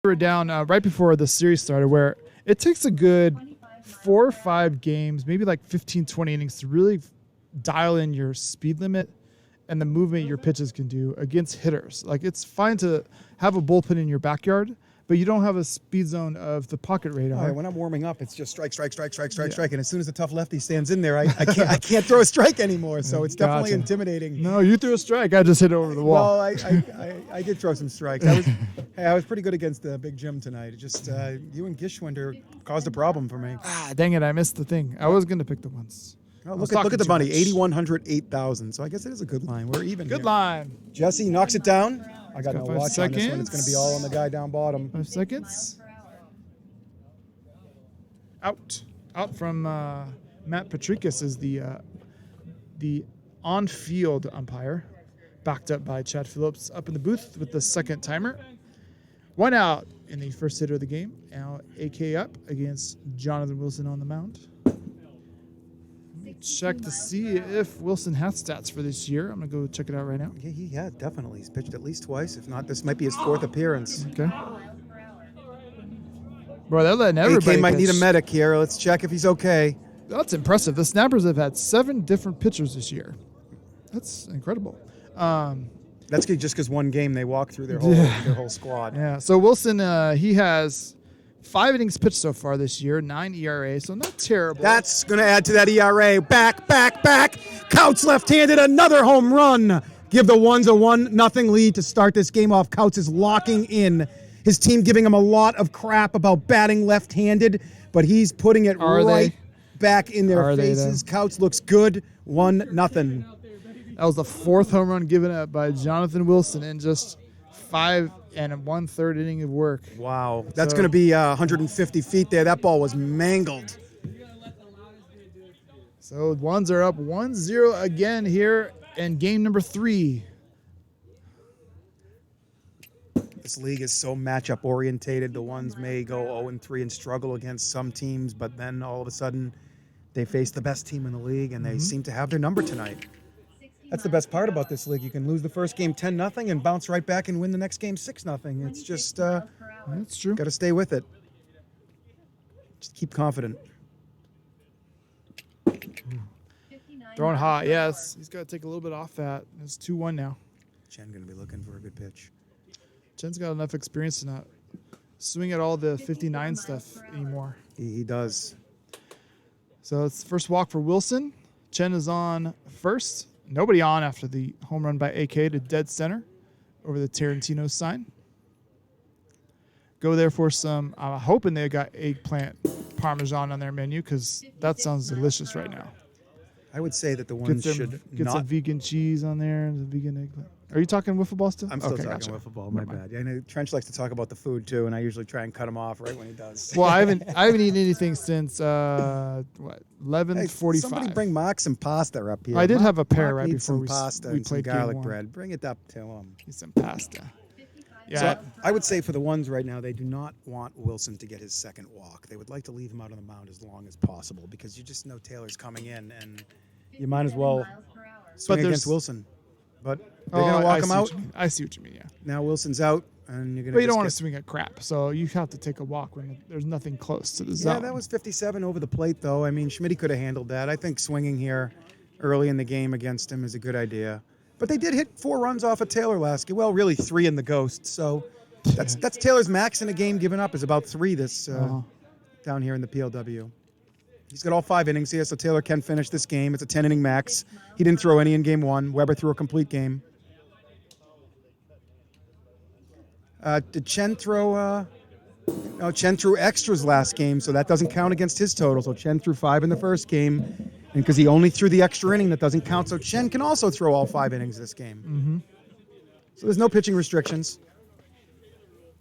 were down right before the series started, where it takes a good 4 or 5 games, maybe like 15, 20 innings to really dial in your speed limit and the movement your pitches can do against hitters. Like, it's fine to have a bullpen in your backyard, but you don't have a speed zone of the pocket radar. When I'm warming up, it's just strike. And as soon as the tough lefty stands in there, I can't throw a strike anymore. So it's definitely intimidating. No, you threw a strike. I just hit it over the wall. Well, I did throw some strikes. I was pretty good against Big Jim tonight. It just you and Gishwinder caused a problem for me. Dang it, I missed the thing. I was going to pick the ones. Oh, look at the money, 8,100, 8,000. So I guess it is a good line. We're even. Good line. Jesse knocks it down. I got no 5 watch seconds. on this one. It's going to be all on the guy down bottom. 5 seconds. Out from Matt Patricus is the on-field umpire, backed up by Chad Phillips up in the booth with the second timer. 1 out in the first hitter of the game. Now AK up against Jonathan Wilson on the mound. Check to see if Wilson has stats for this year. I'm going to go check it out right now. Yeah, definitely. He's pitched at least twice. If not, this might be his 4th appearance. Okay. Bro, they're letting everybody AK might pitch. need a medic here. Let's check if he's okay. That's impressive. The Snappers have had 7 different pitchers this year. That's incredible. That's just because one game they walked through their whole squad. Yeah. So Wilson, he has 5 innings pitched so far this year, 9 ERA, so not terrible. That's going to add to that ERA. Back. Couts left-handed, another home run. Give the Ones a 1-0 lead to start this game off. Couts is locking in. His team giving him a lot of crap about batting left-handed, but he's putting it back in their faces. Couts looks good, 1-0. That was the 4th home run given up by Jonathan Wilson in just 5 and 1/3 inning of work. Wow. That's going to be 150 feet there. That ball was mangled. So Ones are up 1-0 again here in game number 3. This league is so matchup orientated. The Ones may go 0-3 and struggle against some teams, but then all of a sudden they face the best team in the league and they seem to have their number tonight. That's the best part about this league. You can lose the first game 10-0 and bounce right back and win the next game 6-0. It's just that's true. Got to stay with it. Just keep confident. Throwing hot, yes. He's got to take a little bit off that. It's 2-1 now. Chen going to be looking for a good pitch. Chen's got enough experience to not swing at all the 59 stuff anymore. He does. So it's first walk for Wilson. Chen is on first. Nobody on after the home run by AK to dead center over the Tarantino sign. Go there for some, I'm hoping they got eggplant parmesan on their menu because that sounds delicious right now. I would say that the Ones should get not. some vegan cheese on there and the vegan eggplant. Are you talking wiffle ball still? I'm still talking wiffle ball. My bad. I know Trench likes to talk about the food too, and I usually try and cut him off right when he does. Well, I haven't eaten anything since 11:45. Somebody bring Mark some pasta up here. I did have a pear Mark right needs before some we pasta we and some played game garlic 1. bread. Bring it up to him. Get some pasta. Yeah. So I would say for the Ones right now, they do not want Wilson to get his second walk. They would like to leave him out on the mound as long as possible because you just know Taylor's coming in, and you might as well swing against Wilson. But they're going to walk him out. I see what you mean, yeah. Now Wilson's out, and you're going to. But you don't want to swing at crap, so you have to take a walk when there's nothing close to the zone. Yeah, that was 57 over the plate, though. I mean, Schmitty could have handled that. I think swinging here early in the game against him is a good idea. But they did hit 4 runs off of Taylor last game. Well, really 3 in the Ghost. So that's Taylor's max in a game given up is about 3 this down here in the PLW. He's got all 5 innings here, so Taylor can finish this game. It's a 10-inning max. He didn't throw any in game 1. Weber threw a complete game. Did Chen throw? No, Chen threw extras last game, so that doesn't count against his total. So Chen threw 5 in the first game, and because he only threw the extra inning, that doesn't count. So Chen can also throw all 5 innings this game. Mm-hmm. So there's no pitching restrictions.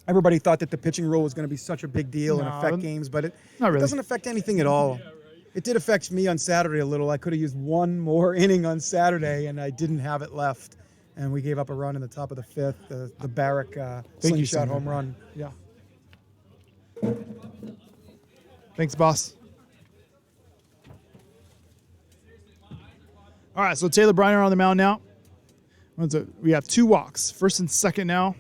Everybody thought that the pitching rule was going to be such a big deal and affect games, but it doesn't affect anything at all. It did affect me on Saturday a little. I could have used 1 more inning on Saturday, and I didn't have it left. And we gave up a run in the top of the 5th, the Barrick slingshot home run. Yeah. Thanks, boss. All right, so Taylor Bryner on the mound now. We have 2 walks, first and second now.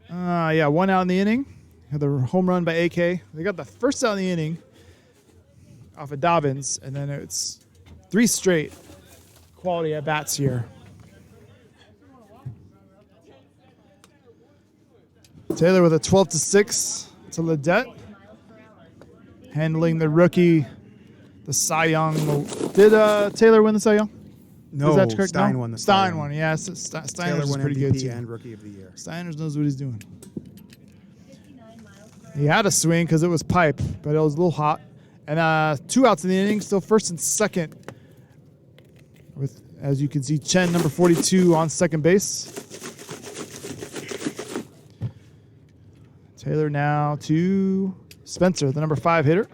1 out in the inning. Had the home run by AK. They got the first out of the inning off of Dobbins, and then it's 3 straight quality at bats here. Taylor with a 12-6 to Ledette. Handling the rookie, the Cy Young. Did Taylor win the Cy Young? No, Is that correct? Stein No? won the Cy Stein Young. won. Yeah, Steiners Taylor is won pretty MVP good too. and Rookie of the Year. Steiners knows what he's doing. He had a swing because it was pipe, but it was a little hot. And 2 outs in the inning, still first and second. With, as you can see, Chen, number 42, on second base. Taylor now to Spencer, the number 5 hitter.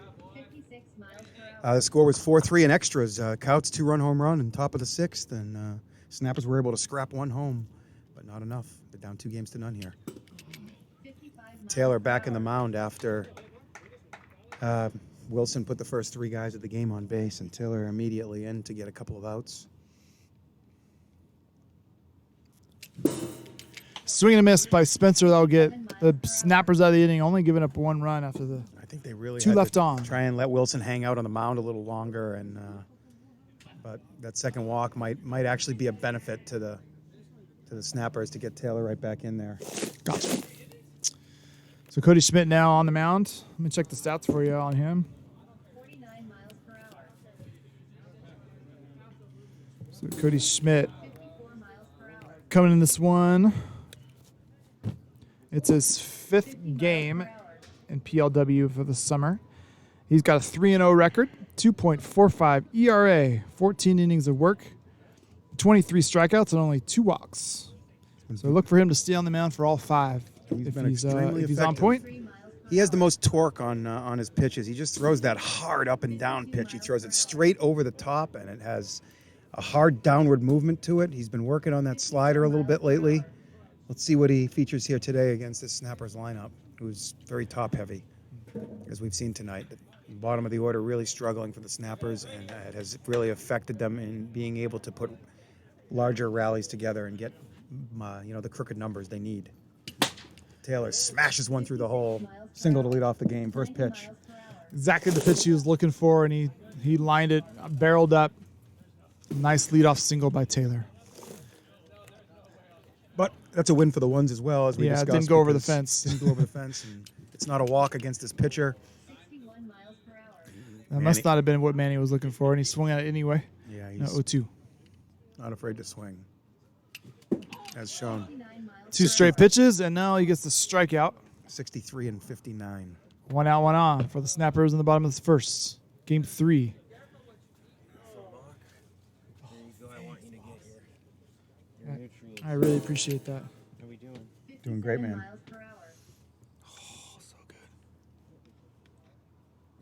The score was 4-3 in extras. Couts 2-run home run in top of the 6th, and Snappers were able to scrap 1 home, but not enough. They're down 2-0 here. Taylor back in the mound after Wilson put the first 3 guys of the game on base, and Taylor immediately in to get a couple of outs. Swing and a miss by Spencer. That'll get the Snappers out of the inning, only giving up 1 run after the I think they really 2 had left to on. try and let Wilson hang out on the mound a little longer, and but that second walk might actually be a benefit to the Snappers to get Taylor right back in there. Gotcha. So Cody Schmidt now on the mound. Let me check the stats for you on him. 49 miles per hour. So Cody Schmidt 54 miles per hour. coming in this one. It's his 5th game in PLW for the summer. He's got a 3-0 record, 2.45 ERA, 14 innings of work, 23 strikeouts, and only 2 walks. So look for him to stay on the mound for all 5 if he's on effective. point. He has the most torque on his pitches. He just throws that hard up and down pitch. He throws it straight over the top, and it has a hard downward movement to it. He's been working on that slider a little bit lately. Let's see what he features here today against this Snappers lineup, who's very top-heavy, as we've seen tonight. The bottom of the order really struggling for the Snappers, and it has really affected them in being able to put larger rallies together and get the crooked numbers they need. Taylor smashes one through the hole, single to lead off the game. First pitch. Exactly the pitch he was looking for, and he lined it, barreled up. Nice leadoff single by Taylor. But that's a win for the ones as well, as we Yeah, it discussed. didn't go over the because fence. Didn't go over the fence, and it's not a walk against this pitcher. 61 miles per hour. That must not have been what Manny was looking for, and he swung at it anyway. Yeah, No, he's 0-2. not afraid to swing, as shown. 59 miles 2 straight pitches, and now he gets the strikeout. 63 and 59. 1 out, 1 on for the Snappers in the bottom of the first. Game 3. I really appreciate that. How are we doing? Doing great, 57 man. miles per hour. Oh, so good.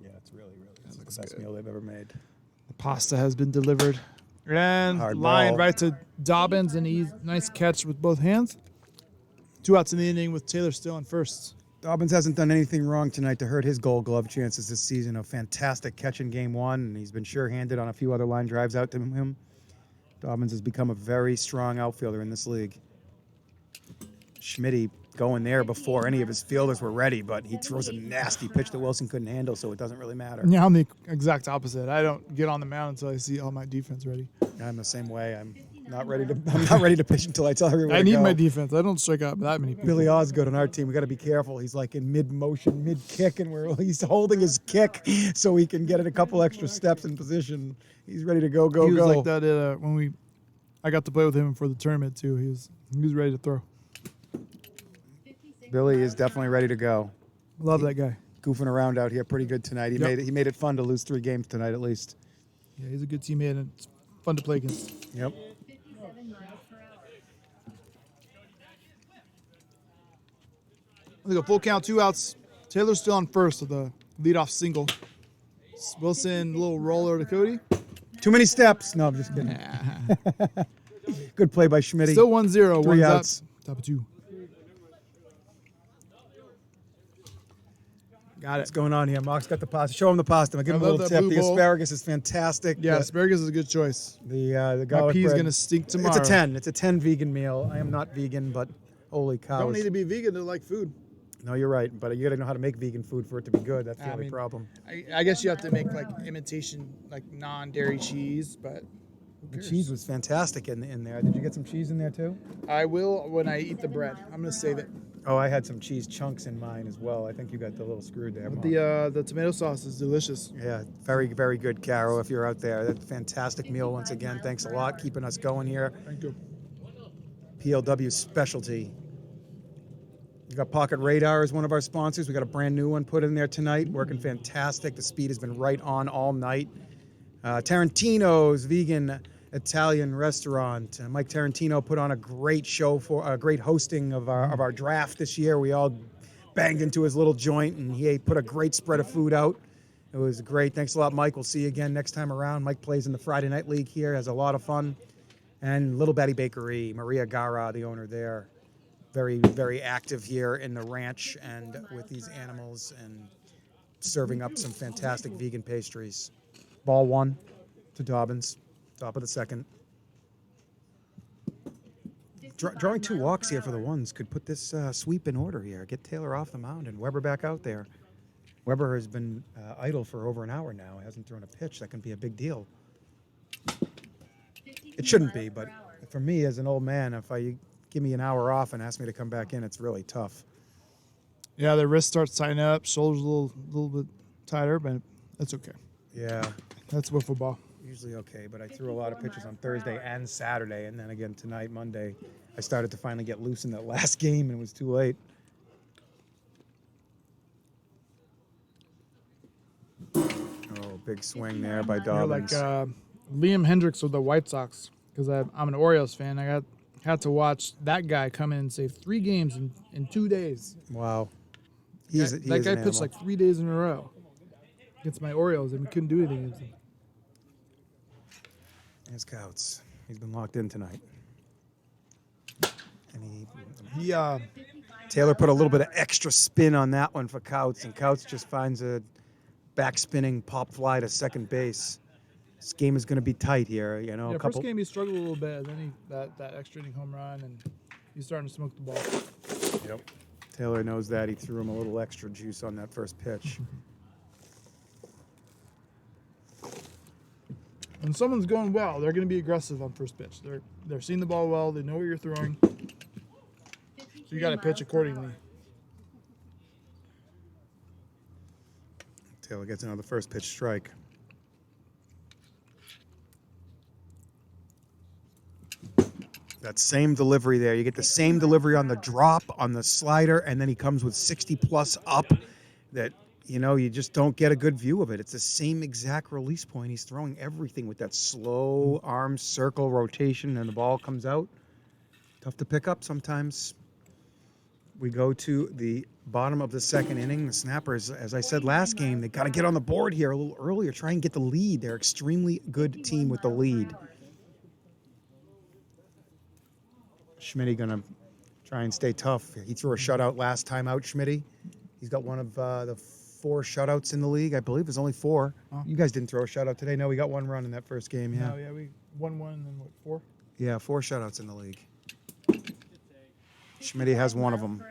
Yeah, it's really looks the best good. meal they've ever made. The pasta has been delivered. And Hard lined ball. right to Dobbins, and he's nice catch with both hands. 2 outs in the inning with Taylor still in first. Dobbins hasn't done anything wrong tonight to hurt his Gold Glove chances this season. A fantastic catch in Game 1, and he's been sure-handed on a few other line drives out to him. Dobbins has become a very strong outfielder in this league. Schmitty going there before any of his fielders were ready, but he throws a nasty pitch that Wilson couldn't handle, so it doesn't really matter. Yeah, I'm the exact opposite. I don't get on the mound until I see all my defense ready. I'm the same way. I'm not ready to pitch until I tell everyone. I to need go. my defense. I don't strike out that many people. Billy Osgood on our team, we got to be careful. He's like in mid-motion, mid-kick, and he's holding his kick so he can get it a couple extra steps in position. He's ready to go. He was like that when I got to play with him for the tournament too. He was ready to throw. 56 Billy is miles per definitely hour. ready to go. Love that guy. Goofing around out here pretty good tonight. He made it fun to lose 3 games tonight at least. Yeah, he's a good teammate, and it's fun to play against. Yep. 57 miles per hour. Look, a full count, 2 outs. Taylor's still on first with the leadoff single. Wilson, little roller to Cody. Too many steps. No, I'm just kidding. Good play by Schmitty. Still 1-0. 3 One's outs. up. Top of 2. Got What's it. going on here? Mark's got the pasta. Show him the pasta. I'll give him a love little that tip. blue The bowl. asparagus is fantastic. Yeah, The- asparagus is a good choice. The My garlic pea's bread. gonna stink tomorrow. It's a 10. It's a 10 vegan meal. I am not vegan, but holy cows. Don't need to be vegan to like food. No, you're right. But you got to know how to make vegan food for it to be good. That's the only problem. I guess you have to make like imitation, like non-dairy cheese, but who The cares? cheese was fantastic in there. Did you get some cheese in there too? I will when I eat the bread. I'm gonna save it. Oh, I had some cheese chunks in mine as well. I think you got the little screwed there. But Mark. the tomato sauce is delicious. Yeah, very, very good, Caro, if you're out there. That's a fantastic meal once again. Thanks a lot, keeping us going here. Thank you. PLW Specialty. We got Pocket Radar as one of our sponsors. We got a brand new one put in there tonight, working fantastic. The speed has been right on all night. Tarantino's Vegan Italian Restaurant. Mike Tarantino put on a great show for a great hosting of our draft this year. We all banged into his little joint, and he put a great spread of food out. It was great. Thanks a lot, Mike. We'll see you again next time around. Mike plays in the Friday Night League here, has a lot of fun. And Little Betty Bakery, Maria Gara, the owner there. Very, very active here in the ranch and with these animals and serving up some fantastic vegan pastries. Ball 1 to Dobbins, top of the second. Drawing 2 walks here for the ones could put this sweep in order here. Get Taylor off the mound and Weber back out there. Weber has been idle for over an hour now. He hasn't thrown a pitch. That can be a big deal. It shouldn't be, but for me as an old man, if I give me an hour off and ask me to come back in, it's really tough. Yeah, the wrist starts tightening up, shoulders a little bit tighter, but that's okay. Yeah, That's wiffle ball. usually okay, but I threw a lot of pitches on Thursday and Saturday, and then again tonight, Monday, I started to finally get loose in that last game, and it was too late. Oh, big swing there by You're like Dobbins. Liam Hendricks with the White Sox because I'm an Orioles fan. I had to watch that guy come in and save 3 games in 2 days. Wow. That guy pitched like 3 days in a row against my Orioles, and we couldn't do anything against him. His Couts. He's been locked in tonight. And He Taylor put a little bit of extra spin on that one for Couts, and Couts just finds a back-spinning pop fly to second base. This game is going to be tight here, you know. yeah, A couple. first game he struggled a little bit, and then that extra inning home run, and he's starting to smoke the ball. Yep. Taylor knows that. He threw him a little extra juice on that first pitch. When someone's going well, they're going to be aggressive on first pitch. They're seeing the ball well. They know what you're throwing, so you got to pitch accordingly. Taylor gets another first pitch strike. That same delivery there. You get the same delivery on the drop, on the slider, and then he comes with 60-plus up that, you know, you just don't get a good view of it. It's the same exact release point. He's throwing everything with that slow arm circle rotation, and the ball comes out. Tough to pick up sometimes. We go to the bottom of the second inning. The Snappers, as I said last game, they got to get on the board here a little earlier, try and get the lead. They're an extremely good team with the lead. Schmitty gonna try and stay tough. He threw a shutout last time out, Schmitty. He's got one of the 4 shutouts in the league. I believe there's only 4. Huh? You guys didn't throw a shutout today. No, we got 1 run in that first game, yeah. No, yeah, we won 1 and then what, 4? Yeah, 4 shutouts in the league. Schmitty has one of them.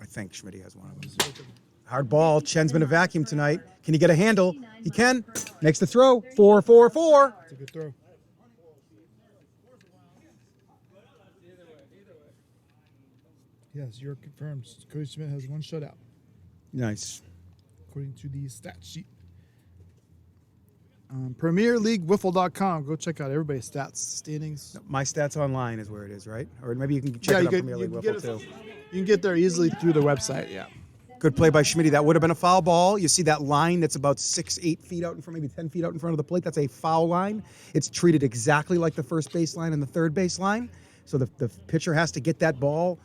I think Schmitty has one of them. Hard ball. Chen's been a vacuum tonight. Can he get a handle? He can. Makes the throw. 4-4-4. It's a good throw. Yes, you're confirmed. Cody Schmidt has 1 shutout, Nice. according to the stat sheet. PremierLeagueWiffle.com. Go check out everybody's stats, standings. My Stats Online is where it is, right? Or maybe you can check it out Premier League Wiffle too. You can get there easily through the website, yeah. Good play by Schmitty. That would have been a foul ball. You see that line that's about 6-8 feet out in front, maybe 10 feet out in front of the plate. That's a foul line. It's treated exactly like the first base line and the third base line. So the pitcher has to get that ball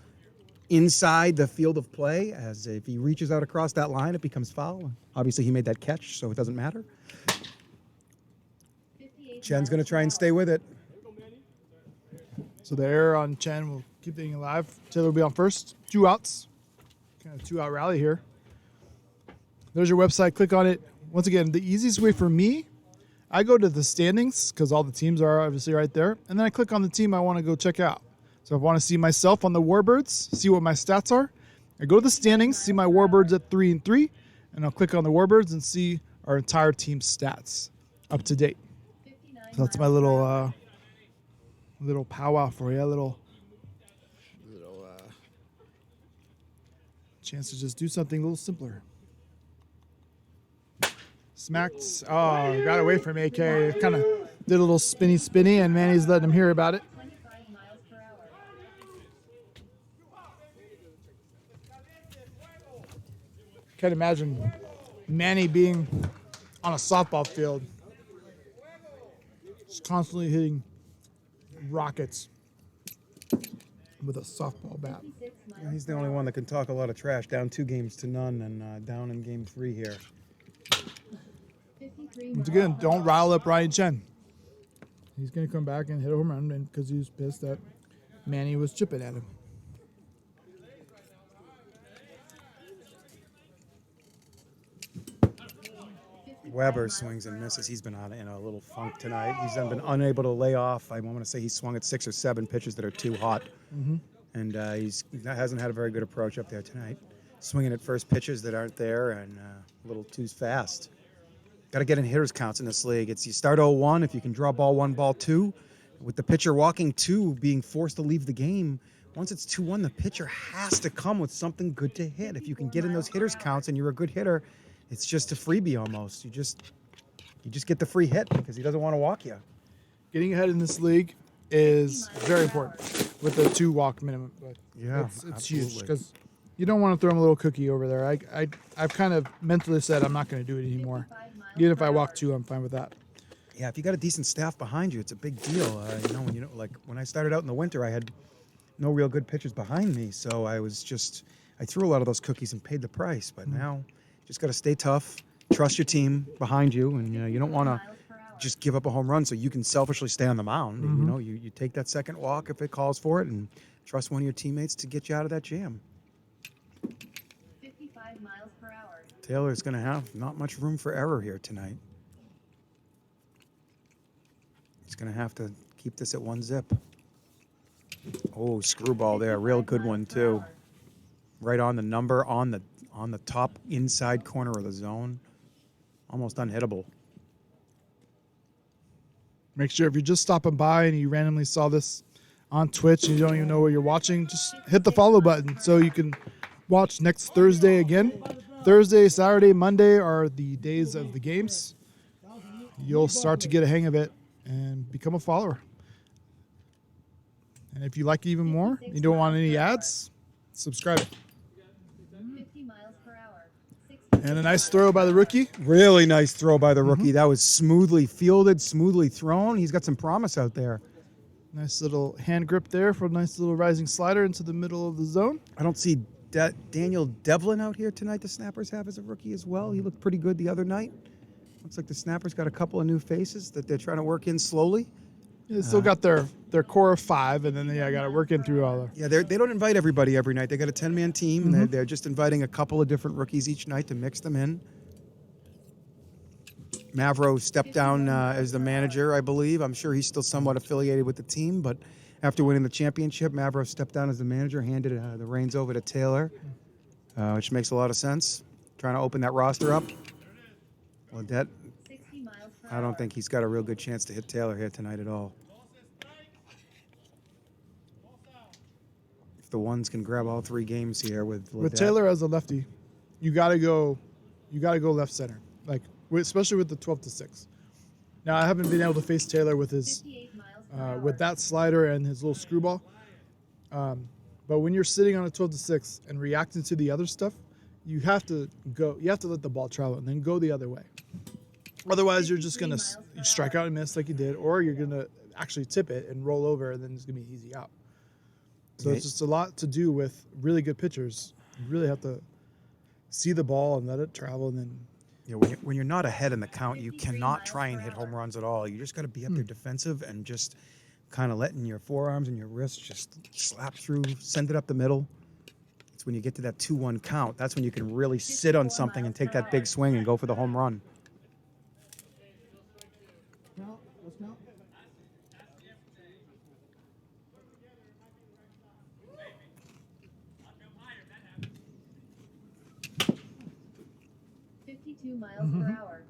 inside the field of play, as if he reaches out across that line, it becomes foul. Obviously, he made that catch, so it doesn't matter. Chen's going to try and stay with it. So the error on Chen will keep the inning alive. Taylor will be on first. 2 outs. Kind of 2-out rally here. There's your website. Click on it. Once again, the easiest way for me, I go to the standings because all the teams are obviously right there. And then I click on the team I want to go check out. So So if I want to see myself on the Warbirds, see what my stats are, I go to the standings, see my Warbirds at 3-3, and I'll click on the Warbirds and see our entire team's stats up to date. 59 So that's my miles per little hour. little powwow for you, a little chance to just do something a little simpler. Smacked. Oh, got away from AK. Kind of did a little spinny, and Manny's letting him hear about it. 25 miles per hour. Can't imagine Manny being on a softball field, just constantly hitting rockets with a softball bat. 56 miles Yeah, he's the per only hour. one that can talk a lot of trash. Down 2-0 and down in game 3 here. 53 Once miles again, per don't hour. rile up Ryan Chen. He's going to come back and hit a home run because he was pissed that Manny was chipping at him. Weber swings and misses. He's been in a little funk tonight. He's been unable to lay off. I want to say he swung at 6 or 7 pitches that are too hot. And he hasn't had a very good approach up there tonight. Swinging at first pitches that aren't there and a little too fast. Got to get in hitters counts in this league. It's you start 0-1 if you can draw ball 1, ball 2. With the pitcher walking 2, being forced to leave the game. Once it's 2-1, the pitcher has to come with something good to hit. If you can get in those hitters counts and you're a good hitter, it's just a freebie almost. You just get the free hit because he doesn't want to walk you. Getting ahead in this league is very important with the 2 walk minimum. But Yeah, it's huge absolutely. because you don't want to throw him a little cookie over there. I've kind of mentally said I'm not going to do it anymore. 55 miles Even if per I walk hour. 2, I'm fine with that. Yeah, if you got a decent staff behind you, it's a big deal. Like when I started out in the winter, I had no real good pitchers behind me, so I threw a lot of those cookies and paid the price. But now, just got to stay tough, trust your team behind you, and you don't want to miles per hour. just give up a home run so you can selfishly stay on the mound. You take that second walk if it calls for it, and trust one of your teammates to get you out of that jam. 55 miles per hour. Taylor's going to have not much room for error here tonight. He's going to have to keep this at 1 zip. Oh, screwball there, real good one too. Right on the number, on the top inside corner of the zone. Almost unhittable. Make sure if you're just stopping by and you randomly saw this on Twitch and you don't even know what you're watching, just hit the follow button so you can watch next Thursday again. Thursday, Saturday, Monday are the days of the games. You'll start to get a hang of it and become a follower. And if you like it even more, you don't want any ads, subscribe it. 50 miles per hour. 60 And a nice throw by the rookie. Really nice throw by the rookie. That was smoothly fielded, smoothly thrown. He's got some promise out there. Nice little hand grip there for a nice little rising slider into the middle of the zone. I don't see Daniel Devlin out here tonight. The Snappers have as a rookie as well. He looked pretty good the other night. Looks like the Snappers got a couple of new faces that they're trying to work in slowly. They still got their core of 5, and then they got to work in through all the. Yeah, they don't invite everybody every night. They got a 10-man team, and they're just inviting a couple of different rookies each night to mix them in. Mavro stepped down as the manager, I believe. I'm sure he's still somewhat affiliated with the team, but after winning the championship, Mavro stepped down as the manager, handed the reins over to Taylor, which makes a lot of sense. Trying to open that roster up. Ledette, 60 miles per I hour. don't think he's got a real good chance to hit Taylor here tonight at all. If the ones can grab all 3 games here with With Ledette. Taylor as a lefty, you got to go left center, like especially with the 12-6. Now I haven't been able to face Taylor with his 58 miles per hour. with that slider and his little screwball. But when you're sitting on a 12-6 and reacting to the other stuff, you have to go. You have to let the ball travel and then go the other way. Otherwise, you're just gonna strike out and miss like you did, or you're gonna actually tip it and roll over, and then it's gonna be an easy out. So Okay. it's just a lot to do with really good pitchers. You really have to see the ball and let it travel, and then You know, when you're not ahead in the count, you cannot try and hit home runs at all. You just got to be up there defensive and just kind of letting your forearms and your wrists just slap through, send it up the middle. It's when you get to that 2-1 count, that's when you can really sit on something and take that big swing and go for the home run. 62 miles per hour.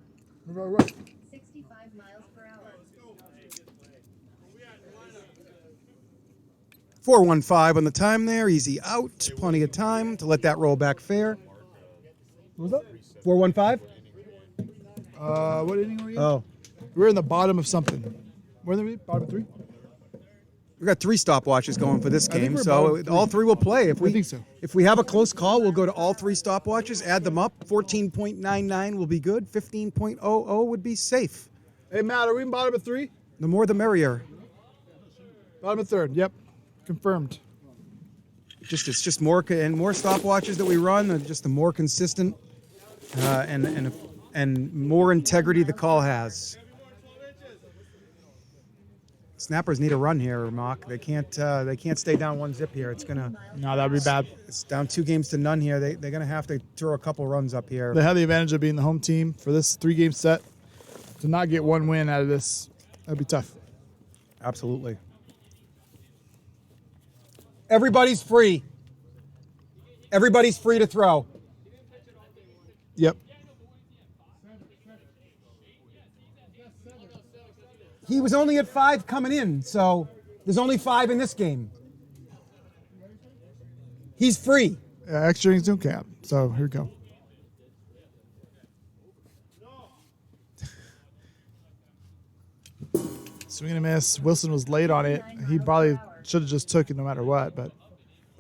Right. 65 miles per hour. 4:15 on the time there. Easy out. Plenty of time to let that roll back fair. What was 4:15. that? What inning were you in? Oh, We're in the bottom of something. Where are we? Bottom of 3? we got 3 stopwatches going for this I think game, we're so bottom 3. all 3 will play. If we think so. If we have a close call, we'll go to all 3 stopwatches, add them up. 14.99 will be good. 15.00 would be safe. Hey, Matt, are we in bottom of 3? The more, the merrier. Bottom of 3rd. Yep. Confirmed. It's just more and more stopwatches that we run, just the more consistent and more integrity the call has. Snappers need a run here, Mock. They can't stay down 1-0 here. It's gonna. No, that would be bad. It's down 2-0 here. They're gonna have to throw a couple runs up here. They have the advantage of being the home team for this 3-game set. To not get 1 win out of this, that'd be tough. Absolutely. Everybody's free. Everybody's free to throw. Yep. He was only at 5 coming in, so there's only 5 in this game. He's free. Extra innings don't count. So here we go. Swing and a miss. Wilson was late on it. He probably should have just took it no matter what. But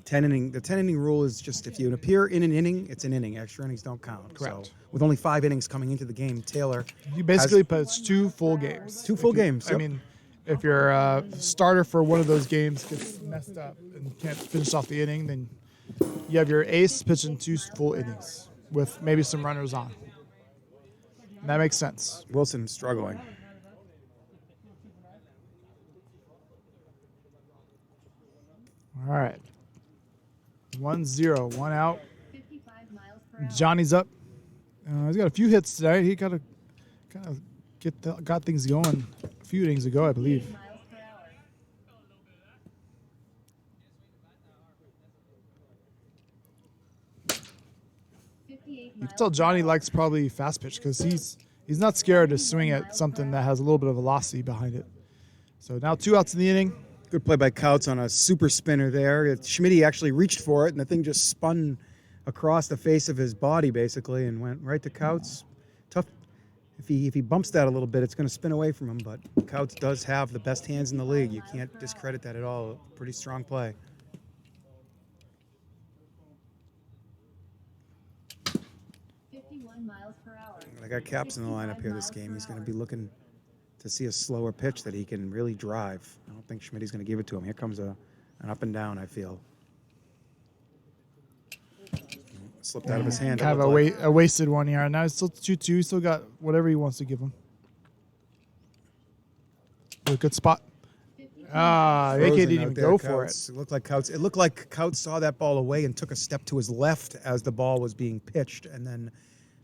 The 10-inning rule is just if you appear in an inning, it's an inning. Extra innings don't count. Correct. So with only 5 innings coming into the game, Taylor you basically pitched 2 full games. 2 full games. I mean, if your starter for one of those games gets messed up and can't finish off the inning, then you have your ace pitching 2 full innings with maybe some runners on. And that makes sense. Wilson struggling. All right. 1-0, 1 out. 55 miles per hour. Johnny's up. He's got a few hits tonight. He kind of got things going a few innings ago, I believe. 58 miles per hour. You can tell Johnny likes probably fast pitch because he's not scared to swing at something that has a little bit of velocity behind it. So now 2 outs in the inning. Good play by Couts on a super spinner there. Schmitty actually reached for it, and the thing just spun across the face of his body, basically, and went right to Couts. Tough. If he bumps that a little bit, it's going to spin away from him, but Couts does have the best hands in the league. You can't discredit that at all. Pretty strong play. Miles per hour. I got Caps in the lineup here this game. He's going to be looking to see a slower pitch that he can really drive. I don't think Schmitty's going to give it to him. Here comes an up and down, I feel. Slipped out of his hand. Kind of a wasted one here. Now it's still 2-2. He's still got whatever he wants to give him. A good spot. AK didn't even go for it. It looked like Couts saw that ball away and took a step to his left as the ball was being pitched, and then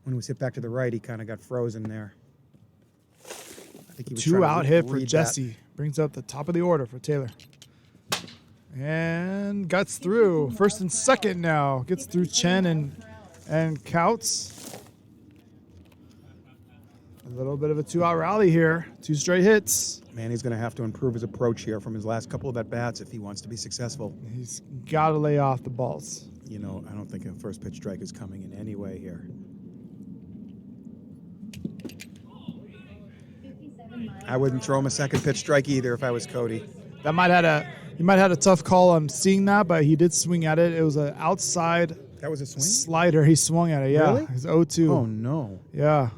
when he was hit back to the right, he kind of got frozen there. I think he was 2 out hit for read Jesse. Brings up the top of the order for Taylor. And guts through. First and second now. Gets through Chen and Couts. A little bit of a 2-out rally here. 2 straight hits. Man, he's going to have to improve his approach here from his last couple of at-bats if he wants to be successful. He's got to lay off the balls. You know, I don't think a first pitch strike is coming in any way here. I wouldn't throw him a second pitch strike either if I was Cody. That he might have had a tough call on seeing that, but he did swing at it. It was an outside That was a swing? slider. He swung at it. Yeah, Really? It's 0-2. Oh, no. Yeah.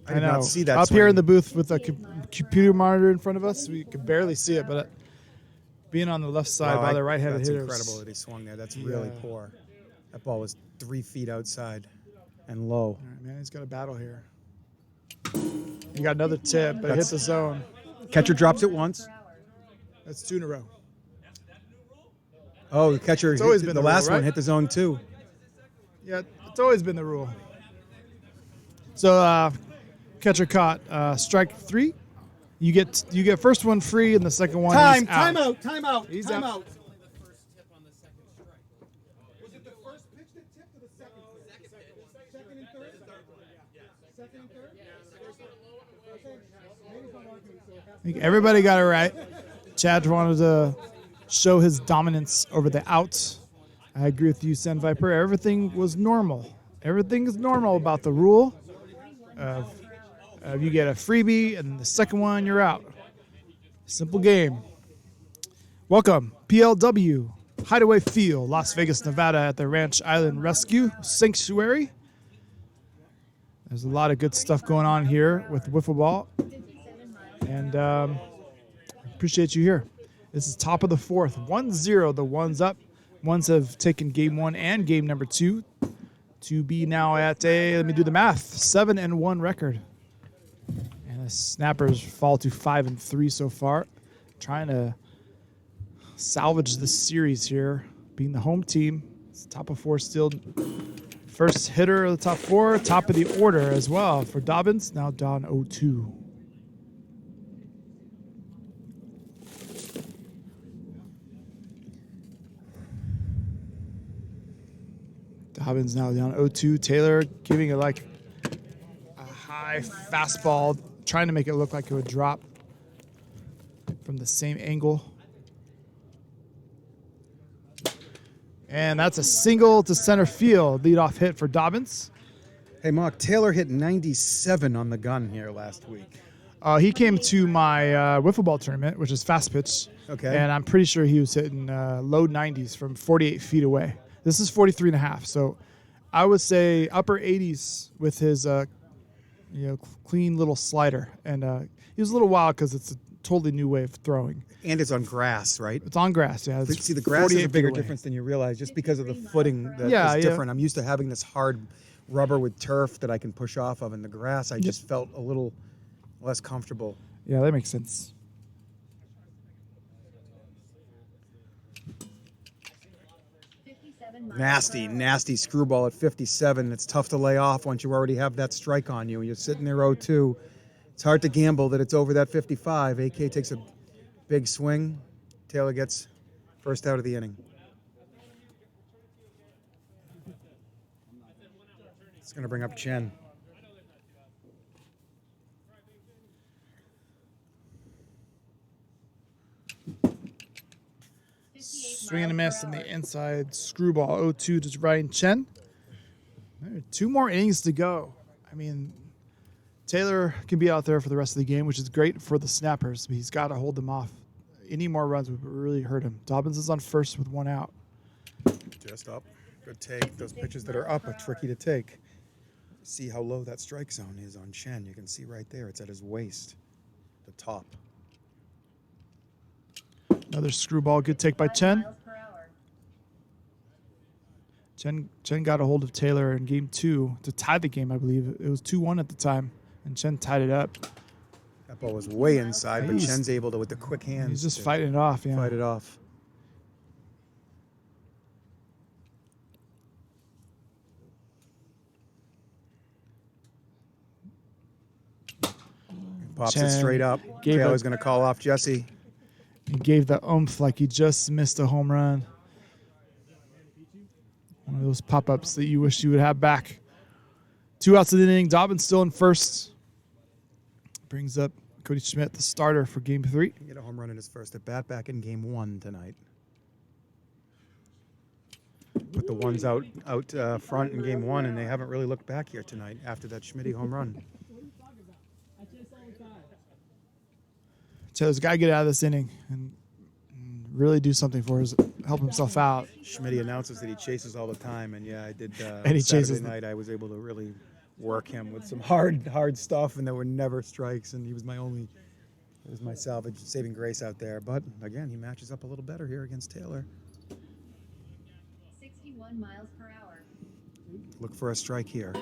I did not see that Up swing. here in the booth with a computer monitor in front of us, we could barely see it, but being on the left side by the right-handed That's hitters. incredible that he swung there. That's really poor. That ball was 3 feet outside and low. All right, man, he's got a battle here. He got another tip, but it hits the zone. Catcher drops it once. That's 2 in a row. Oh, the catcher, It's always hit been the the last rule, one right? hit the zone too. Yeah, it's always been the rule. So catcher caught. Strike 3. You get first one free and the second one is out. Timeout. He's out. Was it the first pitch that tipped or the second pitch? Second and third? I think everybody got it right. Chad wanted to show his dominance over the out. I agree with you, Sen Viper. Everything was normal. Everything is normal about the rule of you get a freebie, and the second one, you're out. Simple game. Welcome, PLW, Hideaway Field, Las Vegas, Nevada, at the Ranch Island Rescue Sanctuary. There's a lot of good stuff going on here with wiffle ball, and appreciate you here. This is top of the fourth, 1-0. The ones up. Ones have taken game one and game number two to be now at a, let me do the math, 7-1 record. And the Snappers fall to 5-3 so far. Trying to salvage this series here, being the home team. It's top of four still. First hitter of the top four, top of the order as well for Dobbins, now down 0-2. Dobbins now down 0-2. Taylor giving it like a high fastball, trying to make it look like it would drop from the same angle. And that's a single to center field. Leadoff hit for Dobbins. Hey, Mark, Taylor hit 97 on the gun here last week. He came to my wiffle ball tournament, which is fast pitch. Okay. And I'm pretty sure he was hitting low 90s from 48 feet away. This is 43.5. So I would say upper 80s with his clean little slider. And he was a little wild because it's a totally new way of throwing. And it's on grass, right? It's on grass, yeah. It's See, the grass is 48 a bigger feet away. difference than you realize just because of the footing that Yeah, is yeah. different. I'm used to having this hard rubber with turf that I can push off of. In the grass, I just felt a little less comfortable. Yeah, that makes sense. Nasty screwball at 57. It's tough to lay off once you already have that strike on you. You're sitting there 0-2. It's hard to gamble that it's over that 55. AK takes a big swing. Taylor gets first out of the inning. It's going to bring up Chen. Swing and a miss on the inside screwball. 0-2 to Ryan Chen. There are 2 more innings to go. I mean, Taylor can be out there for the rest of the game, which is great for the Snappers, but he's got to hold them off. Any more runs would really hurt him. Dobbins is on first with 1 out. Just up. Good take. Those pitches that are up are tricky to take. See how low that strike zone is on Chen. You can see right there. It's at his waist, the top. Another screwball. Good take by Chen. Chen got a hold of Taylor in game 2 to tie the game, I believe. It was 2-1 at the time, and Chen tied it up. That ball was way inside, but He's- Chen's able to, with the quick hands, He's just to fighting it off, yeah. fight it off. Pops it Chen straight up. gave Taylor's a- going to call off Jesse. He gave the oomph like he just missed a home run. One of those pop-ups that you wish you would have back. 2 outs of the inning. Dobbins still in first. Brings up Cody Schmidt, the starter for game 3. He get a home run in his first at bat back in game 1 tonight. Put the ones out front in game 1, and they haven't really looked back here tonight after that Schmitty home run. Taylor's got to get out of this inning and really do something for his, help himself out. Schmitty announces that he chases all the time, and yeah, I did. And he Saturday chases them. night. I was able to really work him with some hard stuff, and there were never strikes, and he was my salvage, saving grace out there. But again, he matches up a little better here against Taylor. 61 miles per hour. Look for a strike here.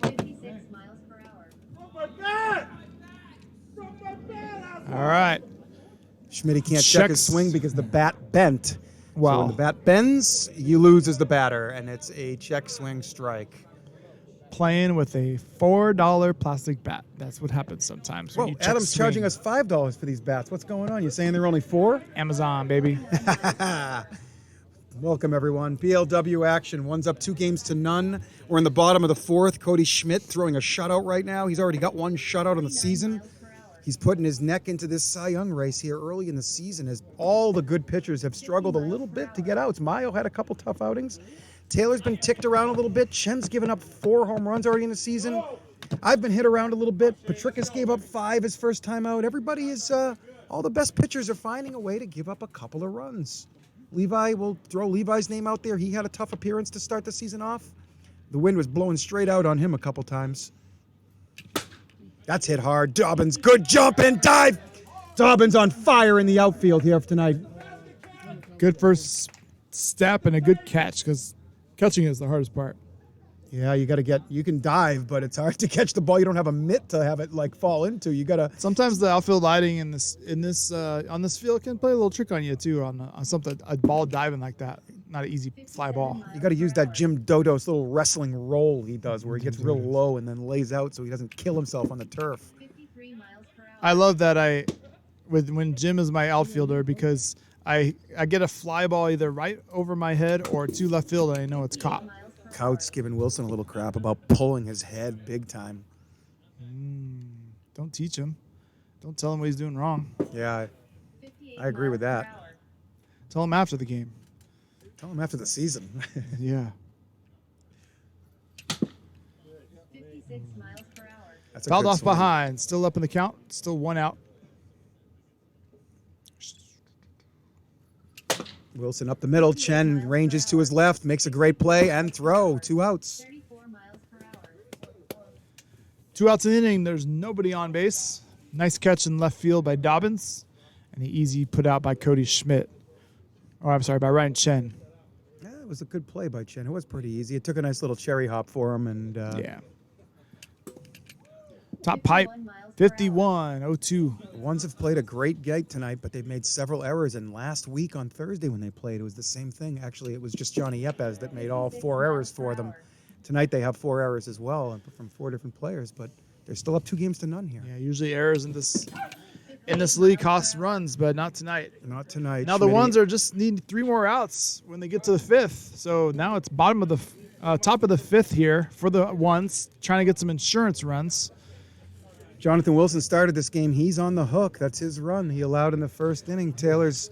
56 miles per hour. All right. Schmitty can't check his Checks. swing because the bat bent. So Wow. when the bat bends, you lose as the batter, and it's a check swing strike. playing with a $4 plastic bat. That's what happens sometimes. When Whoa, you check Adam's swing. charging us $5 for these bats. What's going on? You saying they're only 4? Amazon, baby. Welcome, everyone. PLW action. One's up 2-0. We're in the bottom of the 4th. Cody Schmidt throwing a shutout right now. He's already got 1 shutout on the season. He's putting his neck into this Cy Young race here early in the season as all the good pitchers have struggled a little bit to get outs. Mayo had a couple tough outings. Taylor's been ticked around a little bit. Chen's given up 4 home runs already in the season. I've been hit around a little bit. Patricus gave up 5 his first time out. Everybody is, all the best pitchers are finding a way to give up a couple of runs. Levi, will throw Levi's name out there. He had a tough appearance to start the season off. The wind was blowing straight out on him a couple times. That's hit hard. Dobbins, good jump and dive. Dobbins on fire in the outfield here tonight. Good first step and a good catch because catching is the hardest part. Yeah, you can dive, but it's hard to catch the ball. You don't have a mitt to have it like fall into. You gotta. Sometimes the outfield lighting on this field can play a little trick on you too on something, a ball diving like that. Not an easy fly ball. You got to use that Jim Dodos little wrestling roll he does, where he gets real low and then lays out so he doesn't kill himself on the turf. 53 miles per hour. I love that when Jim is my outfielder because I get a fly ball either right over my head or to left field and I know it's caught. Couts giving Wilson a little crap about pulling his head big time. Don't teach him. Don't tell him what he's doing wrong. Yeah, 58 I agree with miles that. per hour. Tell him after the game. Tell him after the season. Yeah. 56 miles per hour. That's a Fouled good off swing. behind. Still up in the count. Still 1 out. Wilson up the middle. Chen ranges to his left, makes a great play and throw. 2 outs. 34 miles per hour. 2 outs in the inning. There's nobody on base. Nice catch in left field by Dobbins. And the easy put out by Cody Schmidt. Oh, I'm sorry, by Ryan Chen. Yeah, it was a good play by Chen. It was pretty easy. It took a nice little cherry hop for him. And Yeah. Top pipe, 51-02. the Ones have played a great game tonight, but they've made several errors. And last week on Thursday when they played, it was the same thing. Actually, it was just Johnny Yepes that made all 4 errors for them. Tonight they have 4 errors as well from 4 different players, but they're still up 2-0 here. Yeah, usually errors in this league cost runs, but not tonight. Not tonight. Now the Schmitty- ones are just need 3 more outs when they get to the 5th. So now it's bottom of the top of the 5th here for the ones trying to get some insurance runs. Jonathan Wilson started this game. He's on the hook. That's his run he allowed in the first inning. Taylor's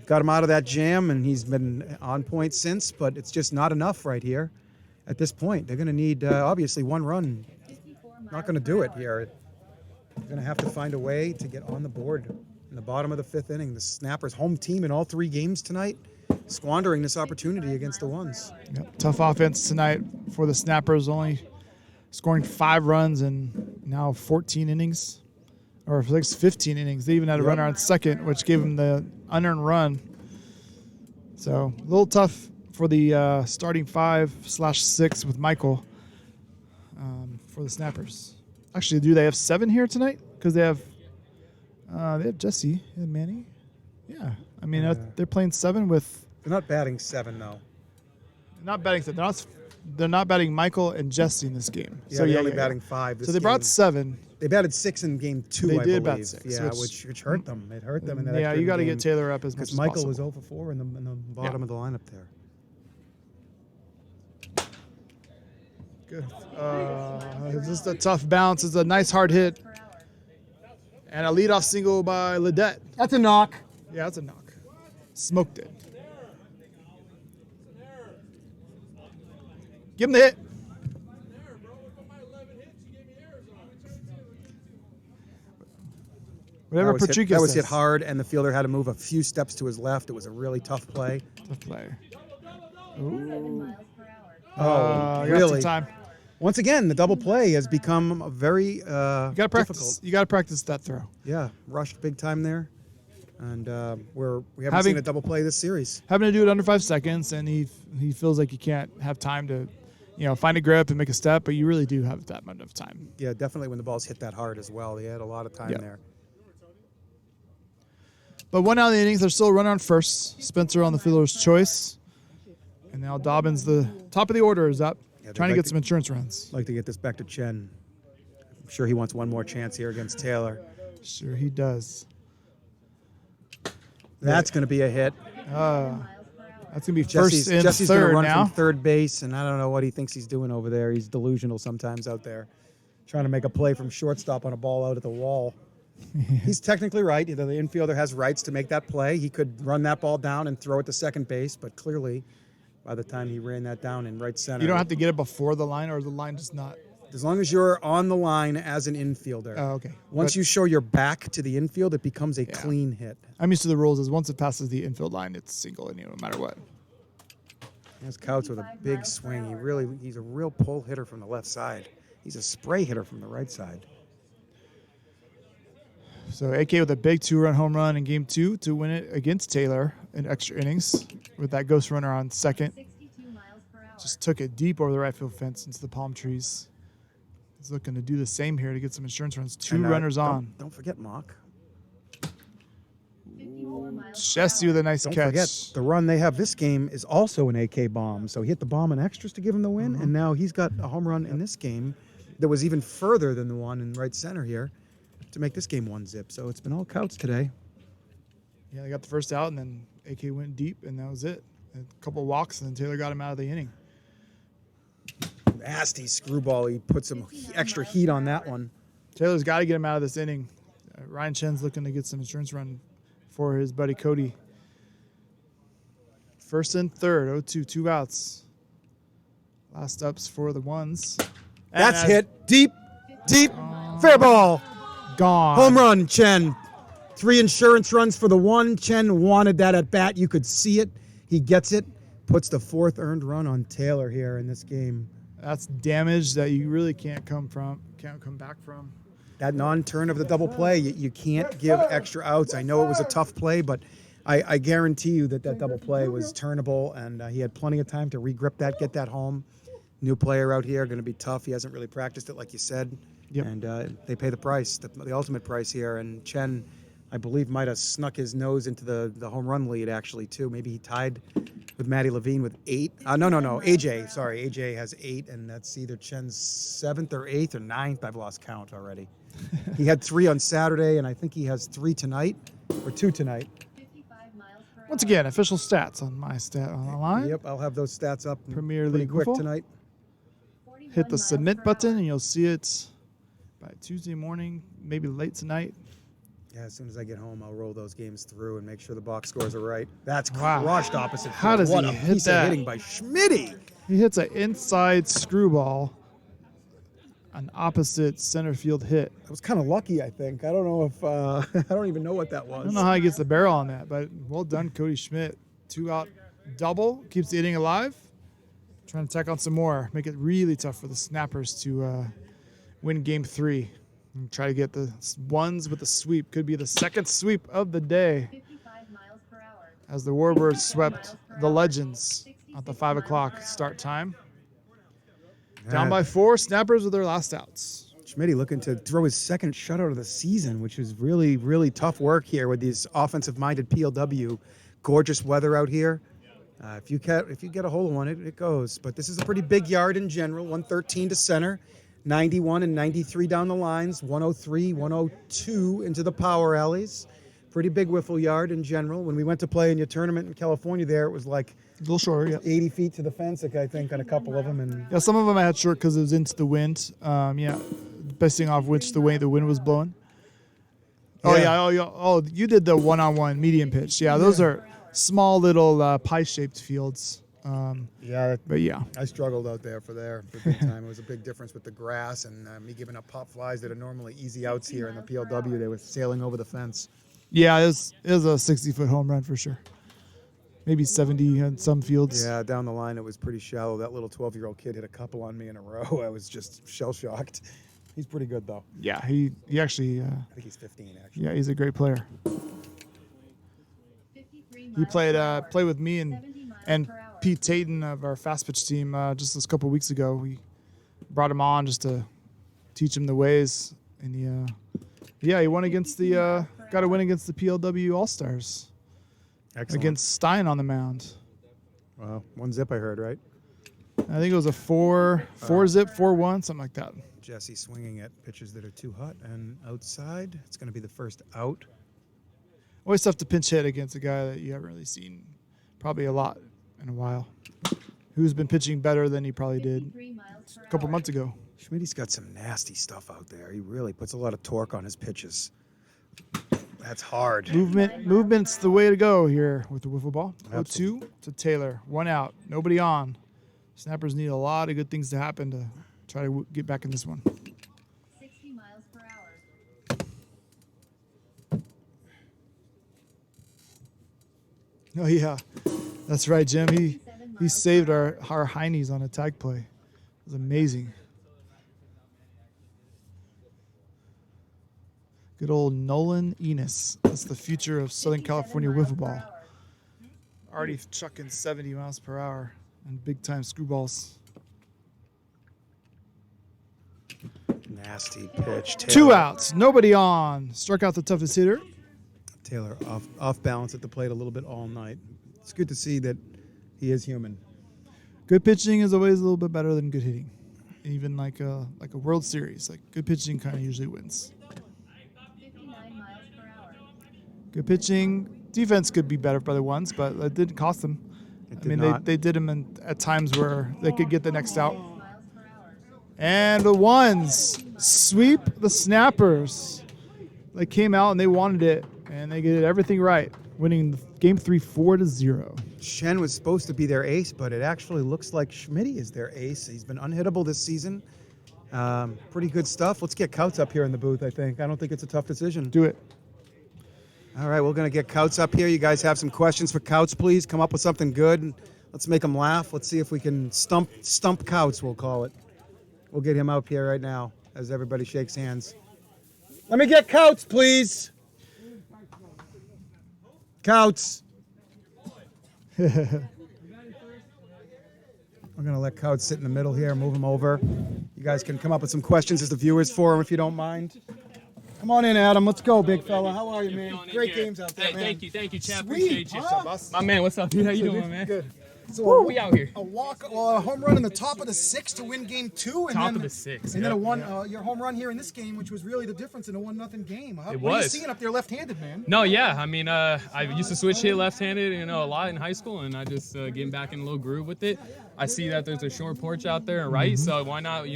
got him out of that jam, and he's been on point since, but it's just not enough right here at this point. They're going to need, obviously, 1 run. 54 Not going to do it here. They're going to have to find a way to get on the board in the bottom of the 5th inning. The Snappers' home team in all 3 games tonight, squandering this opportunity against the Ones. Yep. Tough offense tonight for the Snappers, only scoring 5 runs in now 14 innings, or 15 innings. They even had a runner on second, which gave them the unearned run. So a little tough for the starting 5/6 with Michael for the Snappers. Actually, do they have 7 here tonight? Because they have Jesse and Manny. Yeah, I mean they're playing 7 with. They're not batting 7, though. Not batting 7. They're not batting Michael and Jesse in this game. Yeah, So they're only batting 5. So this they brought game. 7. They batted 6 in game 2, They I did bat believe. 6, Yeah, which- which hurt them. It hurt them in that Yeah, extra you got to game. get Taylor up as much Because as Michael possible. was 0 for 4 in the bottom of the lineup there. Good. It's just a tough bounce. It's a nice hard hit. per hour. And a leadoff single by Ledette. That's a knock. Yeah, that's a knock. Smoked it. Give him the hit. Whatever Patrick that was says. hit hard, and the fielder had to move a few steps to his left. It was a really tough play. Tough play. 7 miles per hour. Got some really? time. Once again, the double play has become a very You got to practice. difficult. You got to practice that throw. Yeah, rushed big time there, and we haven't Having- seen a double play this series. Having to do it under 5 seconds, and he feels like you can't have time to, find a grip and make a step, but you really do have that amount of time. Yeah, definitely when the ball's hit that hard as well. They had a lot of time Yeah. there. But 1 out of the innings, they're still running on first. Spencer on the fielder's choice. And now Dobbins, the top of the order, is up. Yeah, they'd Trying to like get some insurance runs. like to get this back to Chen. I'm sure he wants one more chance here against Taylor. Sure he does. That's going to be a hit. That's going to be first and Jesse's going to third run now. from third base, and I don't know what he thinks he's doing over there. He's delusional sometimes out there, trying to make a play from shortstop on a ball out at the wall. He's technically right. The infielder has rights to make that play. He could run that ball down and throw it to second base, but clearly, by the time he ran that down in right center. You don't have to get it before the line, or the line does not. As long as you're on the line as an infielder. Oh, okay. Once you show your back to the infield, it becomes a clean hit. I'm used to the rules is once it passes the infield line, it's single, no matter what. There's Couch with a big swing. He's a real pull hitter from the left side. He's a spray hitter from the right side. So AK with a big 2-run home run in game 2 to win it against Taylor in extra innings with that ghost runner on second. 62 miles per hour. Just took it deep over the right field fence into the palm trees. He's looking to do the same here to get some insurance runs. Two runners on. Don't forget Mock. 54 miles Jesse with a nice Don't catch. forget, the run they have this game is also an AK bomb. So he hit the bomb in extras to give him the win, and now he's got a home run in this game that was even further than the one in right center here to make this game 1-zip. So it's been all Couch today. Yeah, they got the first out, and then AK went deep, and that was it. A couple walks, and then Taylor got him out of the inning. Nasty screwball. He put some extra heat on that one. Taylor's got to get him out of this inning. Ryan Chen's looking to get some insurance run for his buddy Cody. First and third, 0-2, 2 outs. Last ups for the ones. And That's as- hit. Deep. Fair ball. Gone. Home run, Chen. 3 insurance runs for the one. Chen wanted that at bat. You could see it. He gets it. Puts the 4th earned run on Taylor here in this game. That's damage that you really can't come back from. That non-turn of the double play, you can't give extra outs. I know it was a tough play, but I guarantee you that double play was turnable, and he had plenty of time to regrip that, get that home. New player out here, going to be tough. He hasn't really practiced it, like you said. Yep. And they pay the price, the ultimate price here. And Chen, I believe, might have snuck his nose into the home run lead, actually, too. Maybe he tied with Matty Levine with 8. No. AJ, sorry. AJ has 8, and that's either Chen's 7th or 8th or 9th. I've lost count already. He had 3 on Saturday, and I think he has 3 tonight, or 2 tonight. 55 miles per hour. Once again, official stats on my stat on the line. Yep, I'll have those stats up Premier pretty League quick WIFFLE. tonight. 41 Hit the miles submit per button, hour. and you'll see it by Tuesday morning, maybe late tonight. Yeah, as soon as I get home, I'll roll those games through and make sure the box scores are right. That's Wow. crushed opposite. How field. does what he a hit piece that? of hitting by Schmitty. He hits an inside screwball, an opposite center field hit. That was kind of lucky, I think. I don't know if I don't even know what that I was. don't know how he gets the barrel on that, but well done, Cody Schmidt. 2 out double, keeps the inning alive. Trying to tack on some more, make it really tough for the Snappers to win game 3. And try to get the ones with the sweep. Could be the second sweep of the day 55 miles per hour. as the Warbirds swept the Legends at the 5 o'clock start time. Down by 4, Snappers with their last outs. Schmitty looking to throw his second shutout of the season, which is really, really tough work here with these offensive-minded PLW. Gorgeous weather out here. If you get a hold of one, it goes. But this is a pretty big yard in general. 113 to center, 91 and 93 down the lines, 103, 102 into the power alleys. Pretty big wiffle yard in general. When we went to play in your tournament in California there, it was like A little shorter, yeah. 80 feet to the fence, I think, on a couple of them. And Yeah, some of them I had short because it was into the wind. Yeah, basing off which the way the wind was blowing. Oh, Yeah. yeah. Oh, you did the one-on-one medium pitch. Yeah, those are small little pie-shaped fields. yeah, But yeah, I struggled out there for big time. It was a big difference with the grass and me giving up pop flies that are normally easy outs here in the PLW. They were sailing over the fence. yeah, it was a 60-foot home run for sure. Maybe 70 in some fields. Yeah, down the line it was pretty shallow. That little 12-year-old kid hit a couple on me in a row. I was just shell-shocked. He's pretty good, though. Yeah, he actually, I think he's 15, actually. yeah, he's a great player. 53 He miles played per hour. played with me 70 miles and per hour. Pete Tayton of our fast pitch team just this couple weeks ago. We brought him on just to teach him the ways, and he won against the got a win against the PLW All Stars Excellent. against Stein on the mound. Wow. 1-zip, I heard, right? I think it was a 4-zip, 4-1, something like that. Jesse swinging at pitches that are too hot and outside. It's going to be the first out. Always tough to pinch hit against a guy that you haven't really seen probably a lot in a while. Who's been pitching better than he probably did 53 miles per a couple hour. months ago. Schmidt's got some nasty stuff out there. He really puts a lot of torque on his pitches. That's hard. Movement's the way to go here with the wiffle ball. Absolutely. 0-2 to Taylor. 1 out. Nobody on. Snappers need a lot of good things to happen to try to get back in this one. 60 miles per hour. Oh, yeah. That's right, Jim. He saved our heinies on a tag play. It was amazing. Good old Nolan Enos. That's the future of Southern 57 California miles wiffle per ball. hour. Already chucking 70 miles per hour and big-time screwballs. Nasty pitch. 2 outs. Nobody on. Struck out the toughest hitter. Taylor off balance at the plate a little bit all night. It's good to see that he is human. Good pitching is always a little bit better than good hitting. Even like a World Series. Like good pitching kind of usually wins. 59 miles per hour. Good pitching. Defense could be better by the ones, but it didn't cost them. It did not. They did them at times where they could get the next out. 6 miles per hour. And the ones sweep the snappers. They came out and they wanted it, and they did everything right, winning game 3 4-0. Shen was supposed to be their ace, but it actually looks like Schmidt is their ace. He's been unhittable this season. Pretty good stuff. Let's get Couts up here in the booth, I think. I don't think it's a tough decision. Do it. All right, we're going to get Couts up here. You guys have some questions for Couts, please. Come up with something good. Let's make him laugh. Let's see if we can stump Couts, we'll call it. We'll get him up here right now as everybody shakes hands. Let me get Couts, please. Couts. We're going to let Couts sit in the middle here, move him over. You guys can come up with some questions as the viewers for him if you don't mind. Come on in, Adam. Let's go, big fella. How are you, man? Great games out there, man. Thank you, champ. Sweet, Appreciate you. huh? My man, what's up, dude? How you doing, man? Good. So We out here. a home run in the top of the 6th to win game 2, and Top then of the 6th, and then yeah. your home run here in this game, which was really the difference in a 1-0 game. It What are you was. seeing up there, left-handed, man? No, yeah. I mean, I used to switch hit left-handed, a lot in high school, and I just getting back in a little groove with it. I see that there's a short porch out there and right, so why not,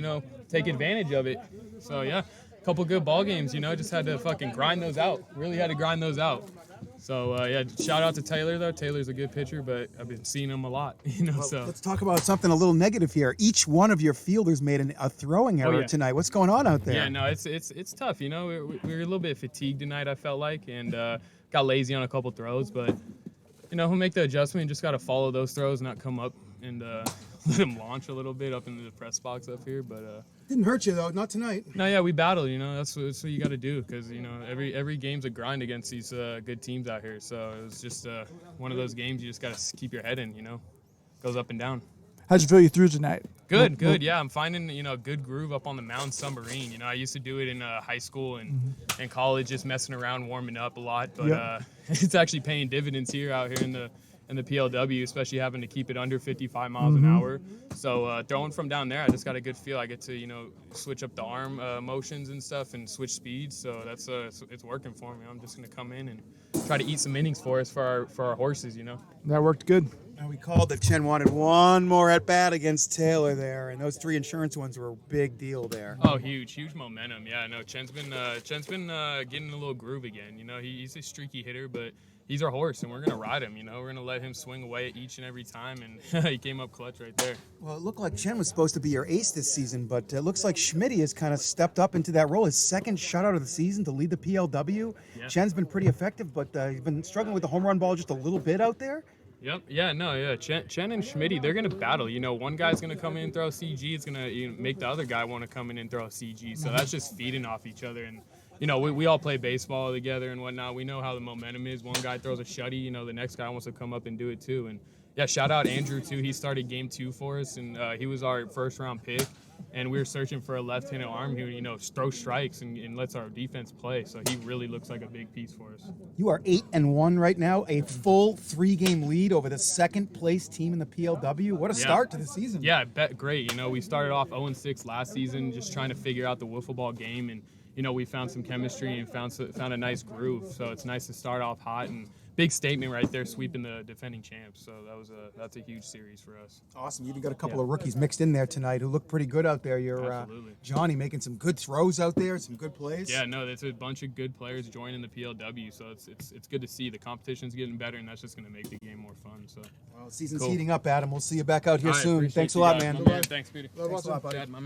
take advantage of it? So yeah, couple good ball games, just had to fucking grind those out. Really had to grind those out. So yeah, shout out to Taylor though. Taylor's a good pitcher, but I've been seeing him a lot, so. Let's talk about something a little negative here. Each one of your fielders made a throwing error yeah. tonight. What's going on out there? Yeah, no, it's tough. We were a little bit fatigued tonight, I felt like, and got lazy on a couple throws. But we'll make the adjustment. And just got to follow those throws, not come up and let him launch a little bit up into the press box up here. But Didn't hurt you though, not tonight. no, yeah, we battled. That's what you got to do because every game's a grind against these good teams out here. So it was just one of those games you just got to keep your head in. Goes up and down. How'd you feel you threw tonight? Good. Yeah, I'm finding a good groove up on the mound submarine. I used to do it in high school and college, just messing around, warming up a lot. But Yep. it's actually paying dividends out here in the PLW, especially having to keep it under 55 miles an hour. So throwing from down there, I just got a good feel. I get to switch up the arm motions and stuff and switch speeds. So that's it's working for me. I'm just gonna come in and try to eat some innings for us for our horses. That worked good. Now we called that Chen wanted one more at bat against Taylor there, and those 3 insurance ones were a big deal there. Oh, huge momentum. Yeah, no, Chen's been getting a little groove again. He's a streaky hitter, but he's our horse, and we're gonna ride him. We're gonna let him swing away each and every time, and he came up clutch right there. Well, it looked like Chen was supposed to be your ace this season, but it looks like Schmidt has kind of stepped up into that role. His second shutout of the season to lead the PLW. Yeah. Chen's been pretty effective, but he's been struggling with the home run ball just a little bit out there. Yep. Yeah. No. Yeah. Chen and Schmitty, they're gonna battle. One guy's gonna come in and throw CG. It's gonna make the other guy want to come in and throw CG. So that's just feeding off each other. And we all play baseball together and whatnot. We know how the momentum is. One guy throws a shutty, the next guy wants to come up and do it too. And yeah, shout out Andrew too. He started game 2 for us, and he was our first round pick. and we were searching for a left-handed arm who, you know, throws strikes and lets our defense play. So he really looks like a big piece for us. You are 8-1 right now, a full 3-game lead over the second-place team in the PLW. What a start to the season. Yeah, great. You know, we started off 0-6 last season, just trying to figure out the wiffle ball game, and you know, we found some chemistry and found a nice groove. So it's nice to start off hot, and big statement right there, sweeping the defending champs. So that's a huge series for us. Awesome. You even got a couple of rookies mixed in there tonight who look pretty good out there. You're Johnny making some good throws out there, some good plays. Yeah, no, there's a bunch of good players joining the PLW, so it's good to see. The competition's getting better, and that's just going to make the game more fun. So, well, season's heating up, Adam. We'll see you back out here soon. Appreciate Thanks a you lot, guys, man. my man. Thanks, Peter. Thanks a lot, buddy. Dad, my man.